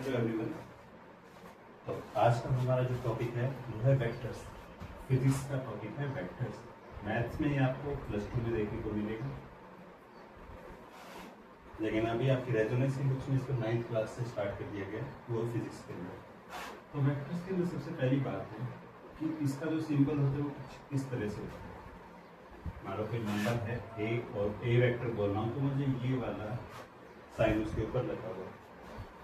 Hello everyone. तो आज का हमारा जो टॉपिक है वो है वेक्टर्स। फिजिक्स का टॉपिक है वेक्टर्स। मैथ्स में ये आपको +2 में देखने को मिलेगा, लेकिन अभी आपकी रेजोनेंस के बुक्स में इसको 9th क्लास से स्टार्ट कर दिया गया, वो फिजिक्स के अंदर। तो वेक्टर्स के अंदर सबसे पहली बात है कि इसका जो सिंबल होता है वो कुछ इस तरह से होता है। मान लो कोई नंबर है ए और ए वेक्टर बोल रहा हूँ, तो मुझे ये वाला साइन उसके ऊपर लगा हुआ,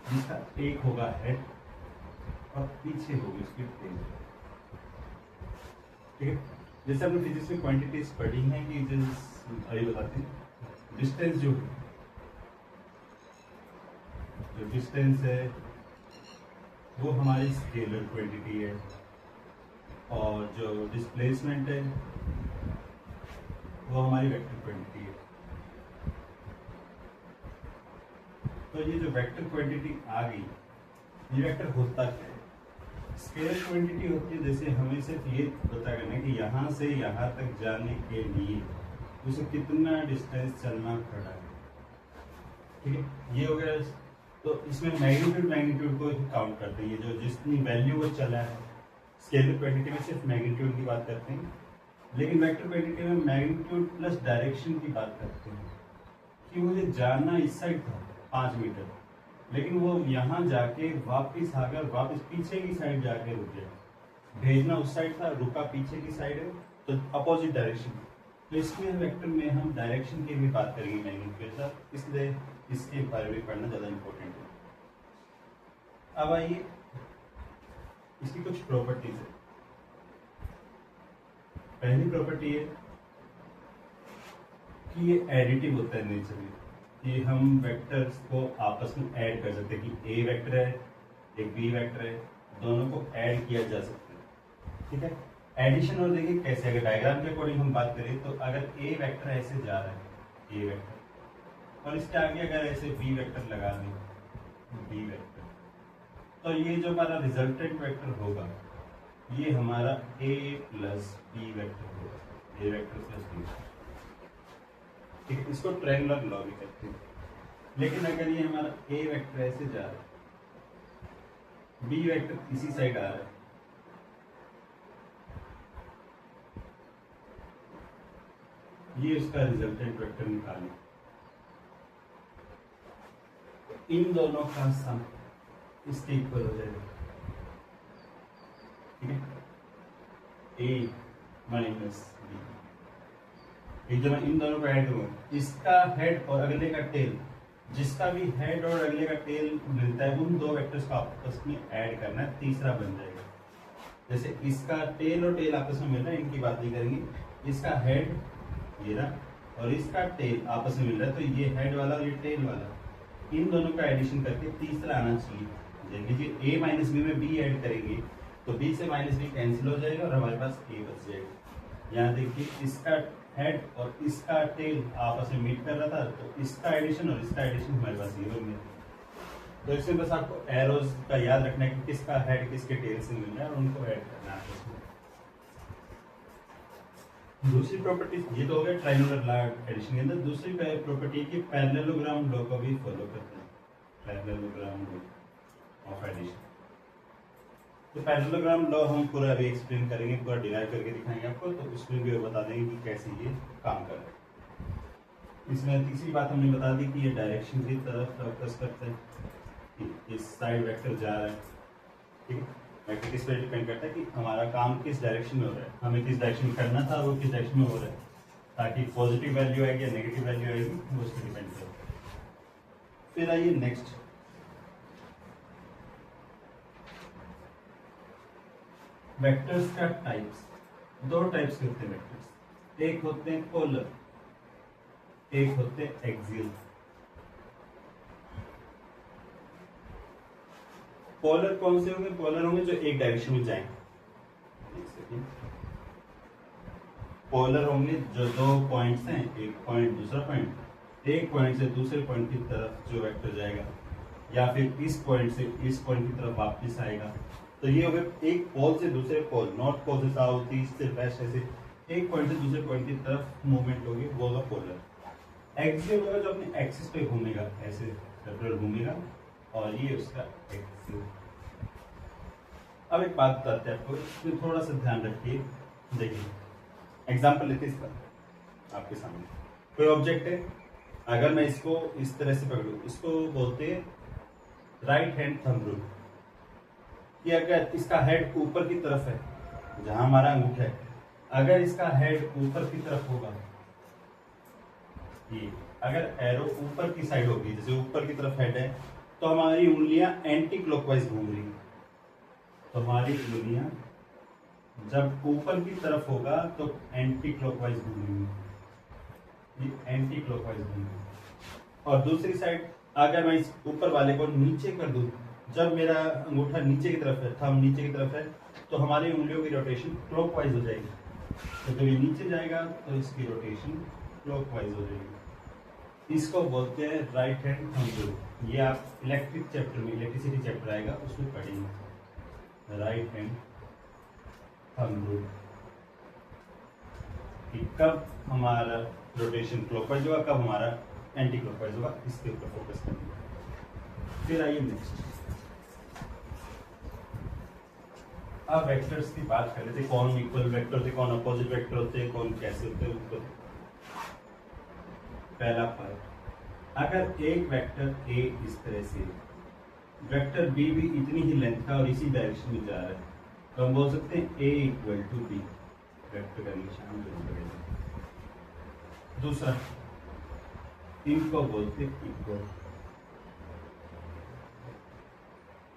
जिसका एक होगा हेड और पीछे होगी उसकी टेल। ठीक है, जैसे हमने फिजिक्स में क्वांटिटीज पढ़ी हैं कि अभी बताते हैं डिस्टेंस जो डिस्टेंस है वो हमारी स्केलर क्वांटिटी है, और जो डिस्प्लेसमेंट है वो हमारी वेक्टर क्वांटिटी है। तो ये जो वेक्टर क्वांटिटी आ गई, ये वेक्टर होता क्या है? स्केलर क्वांटिटी होती है, जैसे हमें सिर्फ ये पता करना है कि यहाँ से यहाँ तक जाने के लिए उसे कितना डिस्टेंस चलना पड़ा है। ठीक है, ये हो गया। तो इसमें मैग्नीट्यूड को काउंट करते हैं, ये जो जितनी वैल्यू वो चला है। स्केलर क्वांटिटी में सिर्फ मैग्नीट्यूड की बात करते हैं, लेकिन वेक्टर क्वांटिटी में मैग्नीट्यूड प्लस डायरेक्शन की बात करते हैं कि मुझे जाना इस साइड था 5 मीटर, लेकिन वो यहाँ जाके वापस आकर वापस पीछे की साइड जाके रुक गया। भेजना उस साइड था, रुका पीछे की साइड है, तो अपोजिट डायरेक्शन। तो इसमें वेक्टर में हम डायरेक्शन की भी बात करेंगे मैग्नीट्यूड के साथ, इसलिए इसके बारे में पढ़ना ज़्यादा इम्पोर्टेंट है। अब आइए इसकी कुछ प्रॉपर्टीज है। पहली प्रॉपर्टी है कि ये एडिटिव होता है नेचर में, कि हम वेक्टर्स को आपस में ऐड कर सकते हैं कि ए वेक्टर है एक बी वेक्टर है, दोनों को ऐड किया जा सकता है। ठीक है, एडिशन और देखिए कैसे, अगर डायग्राम के अकॉर्डिंग हम बात करें तो अगर ए वेक्टर ऐसे जा रहा है ए वेक्टर, और इसके आगे अगर ऐसे बी वेक्टर लगा दें बी वेक्टर, तो ये जो हमारा रिजल्टेंट वेक्टर होगा ये हमारा ए प्लस बी वेक्टर होगा, ए वेक्टर प्लस बी। ठीक है, इसको ट्रायंगुलर लॉ भी कहते हैं। लेकिन अगर ये हमारा ए वेक्टर ऐसे जा रहा है, बी वेक्टर इसी साइड आ रहा है, ये उसका रिजल्टेंट वेक्टर निकालें, इन दोनों का सम इसके इक्वल हो जाएगा। ठीक है, ए माइनस बी, जब मैं इन दोनों को ऐड करूँ, इसका हेड और अगले का टेल, जिसका भी हेड और अगले का टेल मिलता है उन दो वेक्टर्स को आपस में ऐड करना है, तीसरा बन जाएगा। जैसे इसका टेल और टेल आपस में मिल रहा है, इनकी बात नहीं करेंगे, इसका हेड ये रहा और इसका टेल आपस में मिल रहा है, तो ये हेड वाला और ये टेल वाला, इन दोनों का एडिशन करके तीसरा आना चाहिए। देख लीजिए ए माइनस बी में बी ऐड करेंगे तो बी से माइनस बी कैंसिल हो जाएगा और हमारे पास ए बच जाएगा। यहाँ देखिए इसका हेड और इसका टेल आपस में मीट कर रहा था, तो इसका एडिशन और इसका एडिशन हमारे पास 0 में। तो इसमें बस आपको एरोज का याद रखना है कि किसका हेड किसके टेल से मिल रहा है और उनको ऐड करना है आपस में। दूसरी प्रॉपर्टी, ये तो हो गया ट्रायंगुलर लॉ एडिशन के अंदर। दूसरी प्रॉपर्टी की पैरेललोग्राम लॉ को भी फॉलो करते हैं, पैरेललोग्राम लॉ ऑफ एडिशन। तो पैरेललोग्राम लॉ हम पूरा अभी एक्सप्लेन करेंगे, पूरा डिराइव करके दिखाएंगे आपको, तो उसमें भी बता देंगे कि कैसे ये काम कर रहा है। इसमें तीसरी बात हमने बता दी कि ये डायरेक्शन की तरफ फोकस करते हैं, कि इस साइड वेक्टर जा रहा है। ठीक है, वेक्टर किस पर डिपेंड करता है कि हमारा काम किस डायरेक्शन में हो रहा है, हमें किस डायरेक्शन में करना था वो किस डायरेक्शन में हो रहा है, ताकि पॉजिटिव वैल्यू आएगी या नेगेटिव वैल्यू आएगी वो उस पर डिपेंड करेगा। फिर आइए नेक्स्ट, वेक्टर्स का टाइप्स। दो टाइप्स के होते हैं वेक्टर्स, एक होते हैं पोलर, एक होते हैं एक्सियल। पोलर कौन से होंगे? पोलर होंगे जो एक डायरेक्शन में जाएंगे। पोलर होंगे जो दो पॉइंट्स हैं, एक पॉइंट दूसरा पॉइंट, एक पॉइंट से दूसरे पॉइंट की तरफ जो वेक्टर जाएगा, या फिर इस पॉइंट से इस पॉइंट की तरफ वापस आएगा। तो ये हो गया एक पोल से दूसरे पोल, नॉर्थ पोल से साउथ, ईस्ट से वेस्ट, ऐसे एक पॉइंट से दूसरे पॉइंट की तरफ मूवमेंट होगी, वो होगा पोलर। एक्सियल होगा जो अपने एक्सिस पे घूमेगा, ऐसे सर्कुलर घूमेगा, और ये उसका एक्स। अब एक बात बताते हैं आपको, इसमें थोड़ा सा ध्यान रखिए। देखिए एग्जाम्पल लेते हैं इसका आपके सामने। कोई ऑब्जेक्ट है, अगर मैं इसको इस तरह से पकड़ूं, इसको बोलते हैं राइट हैंड थंब रूल। कि अगर इसका हेड ऊपर की तरफ है, जहां हमारा अंगूठा है, अगर इसका हेड ऊपर की तरफ होगा, ये अगर एरो ऊपर की साइड होगी, जैसे ऊपर की तरफ हेड है, तो हमारी उंगलियां एंटी क्लॉकवाइज घूम रही। तो हमारी उंगलियां जब ऊपर की तरफ होगा तो एंटी क्लॉकवाइज घूमेंगी, ये एंटी क्लॉकवाइज घूमेंगी। और दूसरी साइड अगर मैं इस ऊपर वाले को नीचे कर दूं, जब मेरा अंगूठा नीचे की तरफ है, थंब नीचे की तरफ है, तो हमारी उंगलियों की रोटेशन क्लॉकवाइज हो जाएगी। तो जब ये नीचे जाएगा तो इसकी रोटेशन क्लॉकवाइज हो जाएगी। इसको बोलते हैं राइट हैंड थंब रूल। ये आप इलेक्ट्रिक चैप्टर में, इलेक्ट्रिसिटी चैप्टर आएगा उसमें पढ़ेंगे, राइट हैंड थंब रूल। कि कब हमारा रोटेशन क्लॉकवाइज होगा, कब हमारा एंटी क्लॉकवाइज होगा, इसके ऊपर फोकस करेंगे। फिर आइए नेक्स्ट। अब वेक्टर्स की बात कर लेते, कौन इक्वल वेक्टर होते, कौन अपोजिट वेक्टर होते हैं, कौन कैसे होते हैं उसको। पहला पार्ट, अगर एक वेक्टर ए इस तरह से, वेक्टर बी भी इतनी ही लेंथ का और इसी डायरेक्शन में जा रहा है, तो हम बोल सकते हैं ए इक्वल टू बी। वेक्टर का निशान करेंगे। दूसरा, इनको बोलते इक्वल।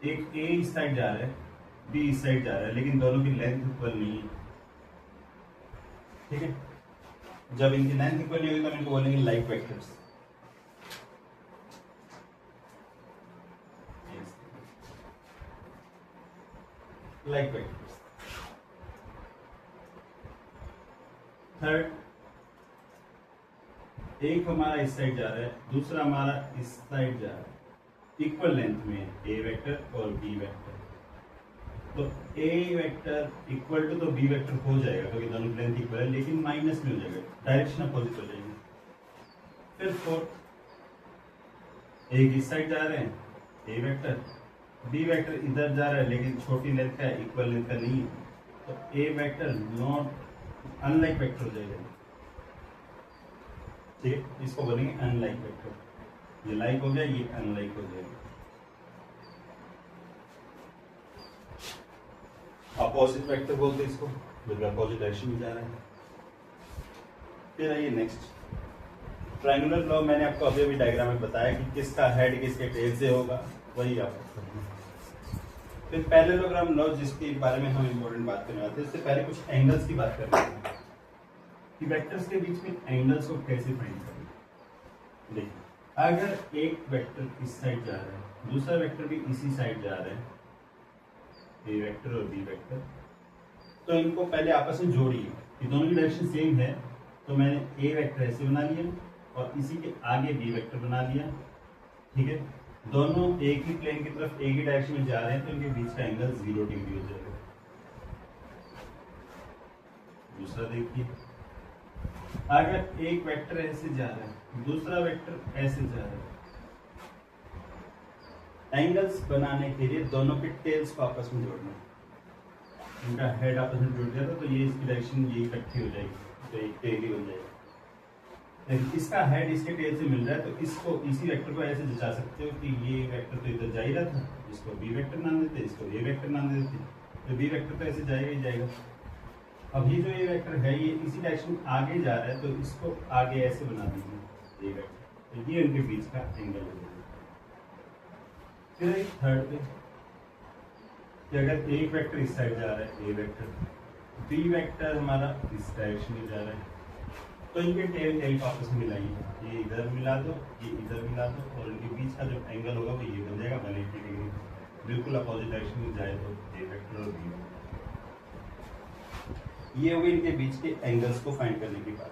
एक ए इस साइड जा रहा है, बी इस साइड जा रहा है, लेकिन दोनों की लेंथ इक्वल नहीं है। ठीक है, जब इनकी लेंथ इक्वल नहीं होगी तो हम इनको बोलेंगे like vectors. Like vectors. Third, एक हमारा इस साइड जा रहा है, दूसरा हमारा इस साइड जा रहा है, इक्वल लेंथ में ए वेक्टर और बी वेक्टर। तो ए वेक्टर इक्वल टू तो बी वेक्टर हो जाएगा क्योंकि दोनों की लेंथ इक्वल है, लेकिन माइनस में हो जाएगा, डायरेक्शन अपोजिट हो जाएगी। फिर फोर्थ, एक इस साइड जा रहे हैं ए वेक्टर, बी वेक्टर इधर जा रहा है लेकिन छोटी लेंथ का है, इक्वल लेंथ का नहीं है, तो ए वेक्टर नॉट अनलाइक वेक्टर हो जाएगा। ठीक है, इसको बोलेंगे अनलाइक वेक्टर। ये लाइक हो गया, ये अनलाइक हो जाएगा। अपोजिट वेक्टर बोलते हैं इसको, बिल्कुल अपोजिट डायरेक्शन में जा रहा है। फिर आइए नेक्स्ट, ट्रायंगुलर लॉ। मैंने आपको अभी अभी डायग्राम में बताया कि किसका हेड किसके टेल से होगा, वही आपको। फिर पैरेललोग्राम लॉ, जिसके बारे में हम इम्पोर्टेंट बात करने वाले थे, उससे पहले कुछ एंगल्स की बात करनी है कि वेक्टर्स के बीच में एंगल्स को कैसे फाइंड करें। देखिए, अगर एक वेक्टर इस साइड जा रहा है, दूसरा वेक्टर भी इसी साइड जा रहा है, ए वेक्टर और बी वेक्टर, तो इनको पहले आपस में जोड़िए कि दोनों की डायरेक्शन सेम है। तो मैंने ए वेक्टर ऐसे बना लिया और इसी के आगे बी वेक्टर बना लिया। ठीक है, दोनों एक ही प्लेन की तरफ एक ही डायरेक्शन में जा रहे हैं, तो इनके बीच का एंगल 0 डिग्री हो जाएगा। दूसरा देखिए, अगर एक वेक्टर ऐसे जा रहा है, दूसरा वेक्टर ऐसे जा रहा है, एंगल्स बनाने के लिए दोनों के टेल्स को आपस में जोड़ना। इनका हेड आपस में जुड़ गया तो ये इसकी डायरेक्शन ये इकट्ठी हो जाएगी, तो एक टेल ही हो जाएगा। लेकिन इसका हेड इसके टेल से मिल रहा है, तो इसको, इसी वेक्टर को ऐसे जचा सकते हो कि ये वेक्टर तो इधर जा ही रहा था, इसको बी वेक्टर नाम देते, इसको ए वेक्टर नाम देते, तो बी वेक्टर तो ऐसे जाएगा ही जाएगा। अब ये जो ए वेक्टर है, ये इसी डायरेक्शन आगे जा रहा है, तो इसको आगे ऐसे बना दीजिए ए वेक्टर, तो ये उनके बीच का एंगल हो जाएगा। फिर एक थर्ड पे कि अगर एक वेक्टर इस साइड जा रहा है ए वेक्टर, बी वेक्टर हमारा इस डायरेक्शन में जा रहा है, तो इनके टेल को आपस में मिलाइए, ये इधर मिला दो, ये इधर मिला दो, और इनके बीच का जो एंगल होगा वो ये बन जाएगा 180 डिग्री, बिल्कुल अपोजिट डायरेक्शन में जाए तो ए वेक्टर और बी वेक्टर। ये होगी इनके बीच के एंगल्स को फाइंड करने की बात।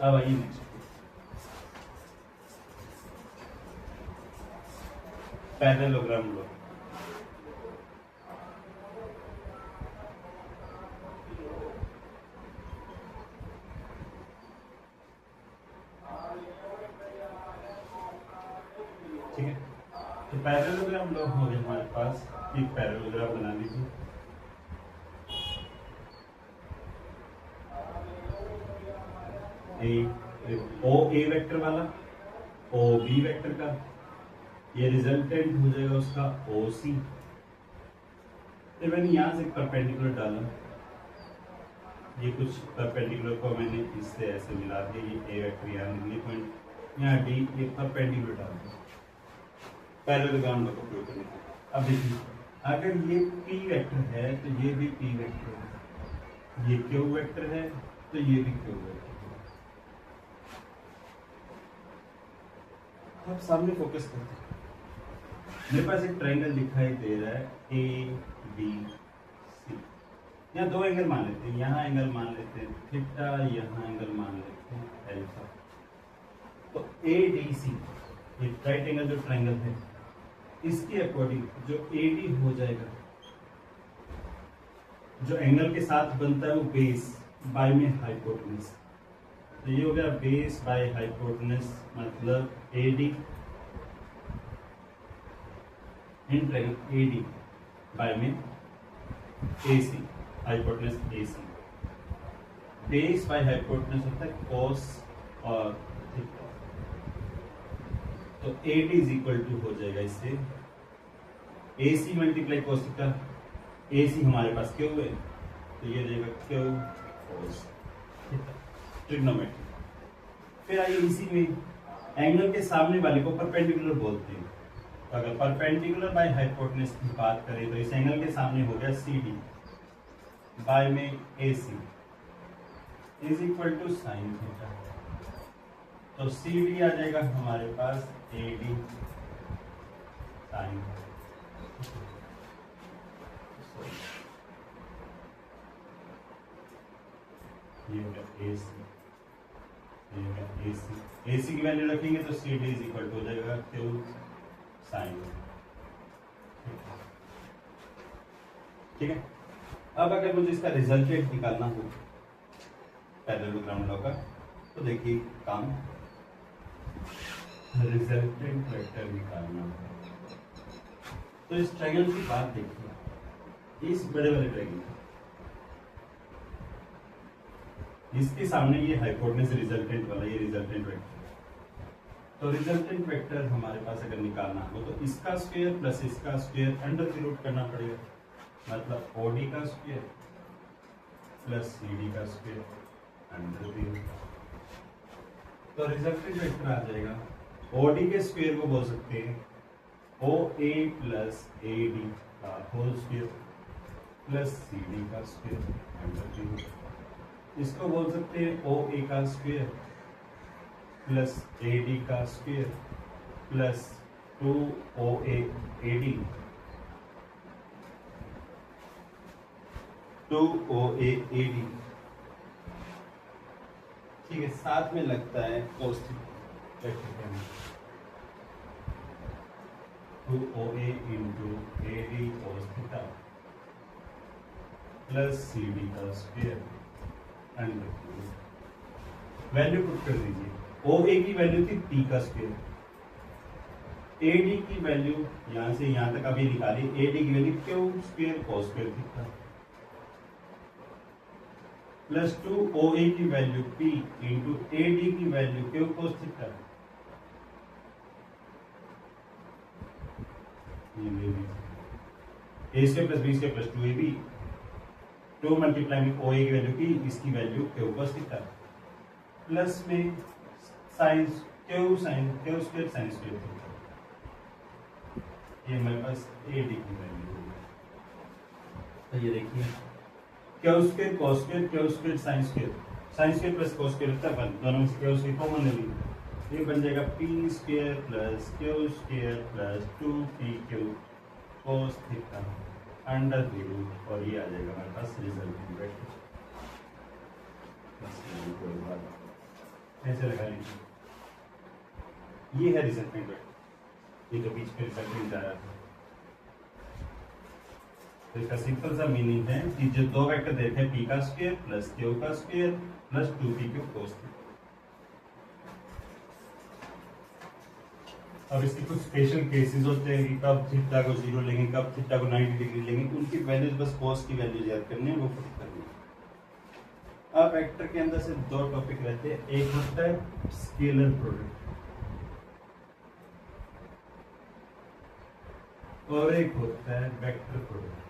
अब आइए नेक्स्ट, पैरेललोग्राम लॉ। ठीक है, तो पैरेललोग्राम लॉ हो गया हमारे पास, एक पैरेललोग्राम बना लीजिए। ओ ए वेक्टर वाला, ओ बी वेक्टर का, ये रिजल्टेंट हो जाएगा उसका ओ सी। मैंने यहाँ से परपेंडिकुलर डाला, ये कुछ परपेंडिकुलर को मैंने इससे ऐसे मिला दिया, ये ए वेक्टर यहाँ निकली पॉइंट, यहाँ डी, ये परपेंडिकुलर डाल दिया पैरेललोग्राम लॉ का प्रयोग करने के। अब देखिए, अगर ये पी वेक्टर है तो ये भी पी वेक्टर है, ये क्यू वेक्टर है तो ये भी क्यू वेक्टर है। अब सामने फोकस करते हैं, मेरे पास एक ट्रायंगल दिखाई दे रहा है ए बी सी, यहाँ दो एंगल मान लेते हैं, यहाँ एंगल मान लेते हैं थीटा, यहाँ एंगल मान लेते हैं अल्फा। तो ए डी सी, ये राइट एंगल जो ट्रायंगल है, इसके अकॉर्डिंग जो ए डी हो जाएगा, जो एंगल के साथ बनता है वो बेस बाय में हाइपोटेनस, तो ये हो गया बेस बाय हाइपोटेनस, मतलब A D in triangle A D by में A C, hypotenuse A C. Base by hypotenuse होता है कोस और थीटा, तो A D is equal to हो जाएगा इससे ए सी मल्टीप्लाई कोस थीटा, ए सी हमारे पास क्यू है तो ये देगा क्यू कोस थीटा, ट्रिग्नोमेट्री। फिर आइए इसी में एंगल के सामने वाले को परपेंडिकुलर बोलते हैं, तो अगर परपेंडिकुलर बाय हाइपोटेनस की बात करें तो इस एंगल के सामने हो गया सी डी बाय में A C is equal to sine theta, तो सी डी आ जाएगा हमारे पास ए डी साइन, ये हो गया ए सी, ये हो गया ए सी, ए सी की वैल्यू रखेंगे तो C D is equal to हो जाएगा क्यू साइन। ठीक है, अब अगर मुझे इसका रिजल्टेंट निकालना हो पैरेललोग्राम लॉ का, तो देखिए काम रिजल्टेंट वेक्टर निकालना हो, तो इस ट्रायंगल की बात देखिए, इस बड़े वाले ट्रायंगल, इसके सामने ये हाइपोटेनस रिजल्टेंट वाला, ये रिजल्टेंट वेक्टर, तो रिजल्टेंट वेक्टर हमारे पास अगर निकालना हो तो इसका स्क्वायर प्लस इसका स्क्वायर अंडर की रूट करना पड़ेगा, मतलब ओडी का स्क्वायर प्लस सीडी का स्क्वायर अंडर की रूट, तो रिजल्टेंट वेक्टर आ जाएगा ओडी के स्क्वायर को बोल सकते हैं O A plus A D का whole square plus C D का स्क्वायर अंडर की रूट, इसको बोल सकते हैं ओ ए का स्क्वायर प्लस ए डी का square plus 2OA AD 2OA AD, ठीक है, साथ में लगता है cos theta, 2OA into AD cos theta plus CD का स्क्वायर अंडर, वैल्यू पुट कर दीजिए। OA की वैल्यू थी P का स्क्वायर, AD की वैल्यू यहां से यहां तक अभी निकाली, AD की value Q square cos square theta plus 2OA की वैल्यू P इंटू AD की value Q cos theta, A square plus B square plus 2AB, 2 multiply में OA की वैल्यू P, इसकी value Q cos theta plus में sine Q square sine square theta, ये हमारे पास AD की value होगी। तो ये देखिए Q square cos square Q square sine square plus cos square होता है 1, दोनों में से क्यू स्क्वायर कॉमन ले लीजिए, ये बन जाएगा P square plus Q square plus 2PQ cos theta under the root, और ये आ जाएगा हमारे पास रिजल्टेंट वेक्टर। ऐसे लगा लीजिए, ये है रिजल्टेंट वेक्टर, ये जो बीच में रिजल्टेंट जा रहा था। तो इसका सिंपल सा मीनिंग है कि जो दो वेक्टर देखे P का स्क्वायर प्लस Q का square plus 2PQ cos theta, अब इसके कुछ स्पेशल केसेस होते हैं कि कब थीटा को 0 लेंगे, कब थीटा को 90 डिग्री लेंगे, उनकी वैल्यूज बस कॉस की वैल्यूज याद करनी है, वो पुट करनी है। अब वेक्टर के अंदर से दो टॉपिक रहते हैं, एक होता है स्केलर प्रोडक्ट और एक होता है vector product.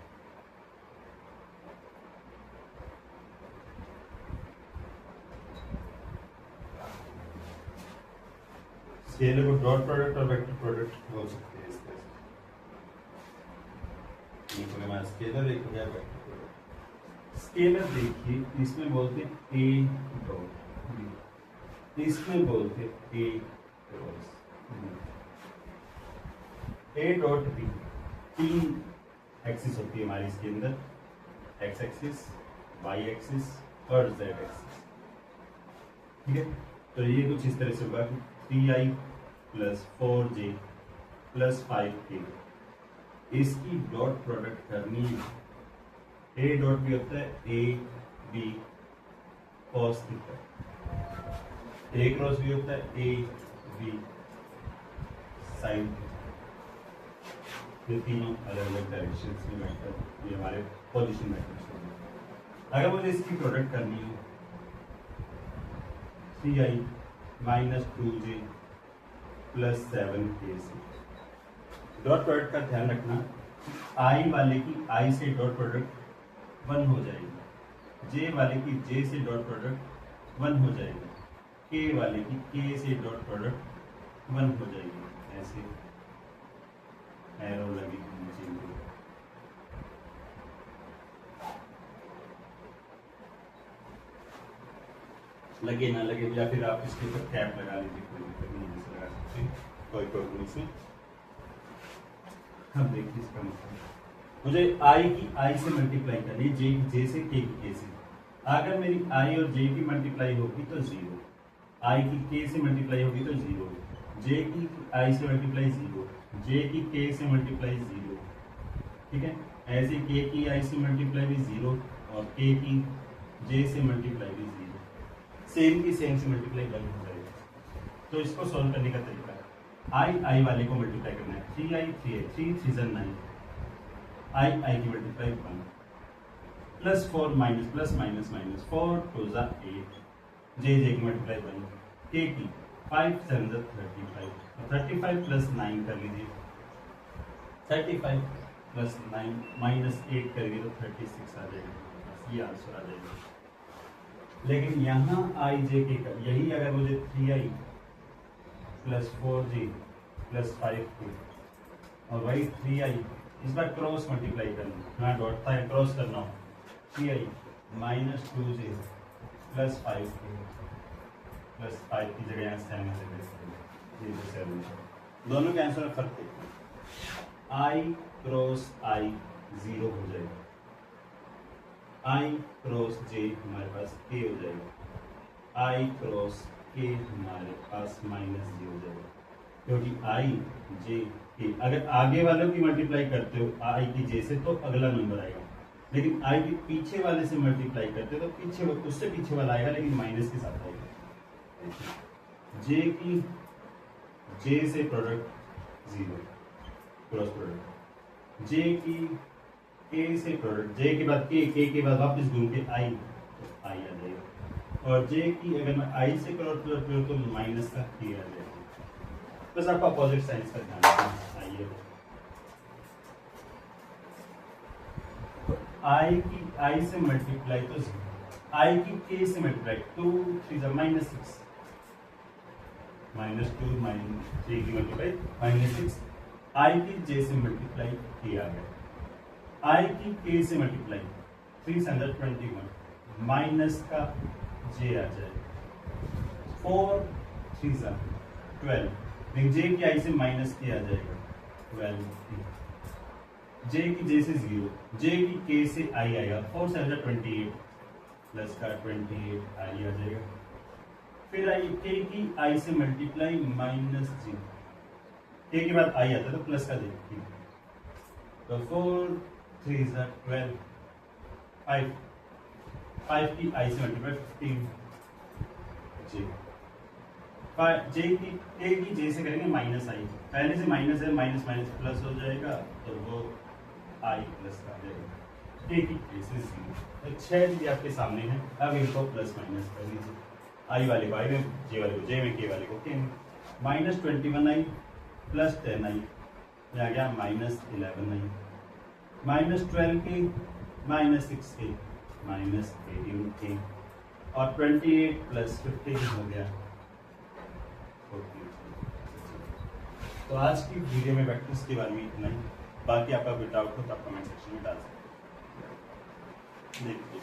Scalar co dot product और वेक्टर प्रोडक्ट बोल सकते हैं। इस तरह से एक हो गया स्केलर, एक हो गया वेक्टर प्रोडक्ट। स्केलर देखिए इसमें बोलते हैं ए डॉट बी, इसमें बोलते हैं A cross B. A dot B तीन एक्सिस होती है हमारी इसके अंदर, एक्स एक्सिस, वाई एक्सिस और जेड एक्सिस। ठीक है, तो ये कुछ इस तरह से होगा कि 3i plus 4j plus 5k, इसकी डॉट प्रोडक्ट करनी है। ए डॉट बी होता है A B cos theta, A cross B होता है ए बी साइन थीटा। ये तीनों अलग अलग डायरेक्शंस में वेक्टर, ये हमारे पोजीशन वेक्टर्स होंगे। अगर मुझे इसकी प्रोडक्ट करनी हो 3i minus 2j plus 7k से, डॉट प्रोडक्ट का ध्यान रखना, i वाले की i से डॉट प्रोडक्ट 1 हो जाएगी, j वाले की j से डॉट प्रोडक्ट 1 हो जाएगी, k वाले की k से डॉट प्रोडक्ट 1 हो जाएगी। ऐसे एरो लगी नीचे लगे ना लगे, या फिर आप इसके ऊपर कैप लगा लीजिए, कोई दिक्कत नहीं, जैसे लगा सकते हैं, कोई प्रॉब्लम इसमें। हम देखिए इसका मतलब मुझे i की i से मल्टीप्लाई करनी है, j की j से, k की k से। अगर मेरी i और j की मल्टीप्लाई होगी तो 0, i की k से मल्टीप्लाई होगी तो 0, j की i से मल्टीप्लाई 0, j की k से मल्टीप्लाई 0। ठीक है, ऐसे k की i से मल्टीप्लाई भी 0 और k की j से मल्टीप्लाई भी 0, सेम की सेम से मल्टीप्लाई 1 हो जाएगा। तो इसको सॉल्व करने का तरीका है, i वाले को मल्टीप्लाई करना है, 3i 3i 3 3 9, i की multiply 1 plus 4 minus plus minus minus 4 2 8, j की मल्टीप्लाई 1, k की 5 7 35, 35 प्लस 9 कर लीजिए, 35 प्लस 9 माइनस 8 करेंगे तो 36 आ जाएगा, ये आंसर आ जाएगा। लेकिन यहाँ i j k का यही अगर मुझे 3i plus 4j plus 5k और वही 3i इस बार क्रॉस मल्टीप्लाई करना, यहाँ डॉट था क्रॉस करना हो, 3i minus 2j plus 5k plus 5 की जगह यहाँ 7 दोनों के आंसर में फर्क देखना, i क्रॉस i 0 हो जाएगा, i क्रॉस j हमारे पास k हो जाएगा, i क्रॉस k हमारे पास माइनस j हो जाएगा, क्योंकि i j k अगर आगे वालों की मल्टीप्लाई करते हो i की j से तो अगला नंबर आएगा, लेकिन i के पीछे वाले से मल्टीप्लाई करते हो तो पीछे उससे पीछे वाला आएगा, लेकिन माइनस के साथ आएगा। j की j से प्रोडक्ट 0 क्रॉस प्रोडक्ट, j की k से प्रोडक्ट, j के बाद k के बाद वापस घूम के i, तो i आ जाएगा, और j की अगर मैं i से क्रॉस प्रोडक्ट करूँ तो माइनस का k आ जाएगा। बस आपका अपोजिट साइंस का ध्यान रखना। आइए i की i से मल्टीप्लाई तो 0, i की k से मल्टीप्लाई 2 3 माइनस 6, माइनस 2 माइनस 3 की मल्टीप्लाई माइनस 6, i की j से मल्टीप्लाई k आ गया, i की k से मल्टीप्लाई 321 माइनस का j आ जाएगा, 4 3 12, लेकिन j की i से माइनस k आ जाएगा 12, j की j से 0, j की k से i आएगा, 4 7 28 प्लस का 28 i आ जाएगा, फिर i k की i से मल्टीप्लाई माइनस j, k के बाद i आता है तो प्लस का j, तो 4 3 12, 5 की i से मल्टीप्लाई 15 j, ए की जे से करेंगे माइनस आई, पहले से माइनस है, माइनस माइनस प्लस हो जाएगा तो वो आई प्लस आ जाएगा। ए की केसेस तो 6 चीजें आपके सामने हैं। अब इनको प्लस माइनस कर लीजिए, आई वाले को आई में, जे वाले को जे में, के वाले को के में। माइनस 21 आई प्लस 10 आई, आ गया माइनस 11 आई, माइनस 12 के माइनस 6 के माइनस 18 के, और 28 प्लस 15 हो गया 14। तो आज की वीडियो में वेक्टर्स के बारे में इतना ही। बाकी आपका कोई डाउट हो तो आप कमेंट सेक्शन में डाल सकते हैं। देखिए